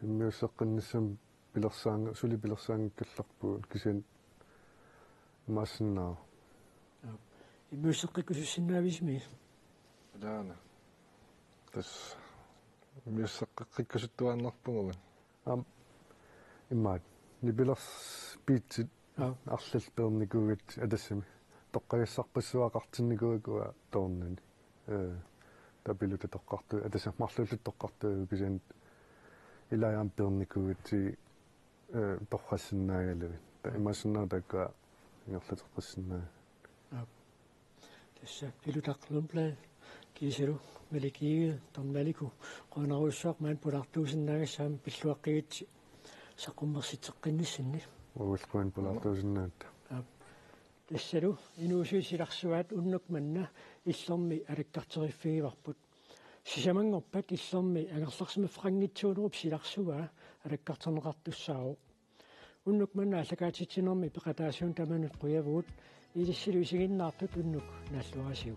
[SPEAKER 10] иммиуссеққинниссам пилерсаанга сули пилерсаангккалларпуут кисиан массинаа
[SPEAKER 1] иммиуссеққиккусуссиннаависми
[SPEAKER 9] таана тас иммиуссеққиккусуттуааннарпугуган
[SPEAKER 10] иммаат нипилерс пиитсит арлал перникуугат атассами тоққаиссарпассуақартинникуакуа тоорнани тапилута тоққарту атасса марлуллут тоққарту кисиан илаяам перникуугати торрассиннаагалуи та имассинаа такка ингерлатерпассинаа
[SPEAKER 1] тасса пилутақлумплаа кисеру меликиги томналику қонаруссуақ маан пулартуусиннаагассаам пиллуаққигитси саққуммерситеққинниссинни
[SPEAKER 10] уулқуан пулартуусиннаат
[SPEAKER 1] тассалу инуусуисиларсуаат уннук манна иллерми алаккартериффигиварпут сисамангорпат иллерми агерларсима франгитсуунеруп силарсуаа алаккартернеқартуссаау уннук манна аллакаатитсинерми пеқатаасуун таманут қуявуут илиссилу исигиннаартут уннук нааллуарасиу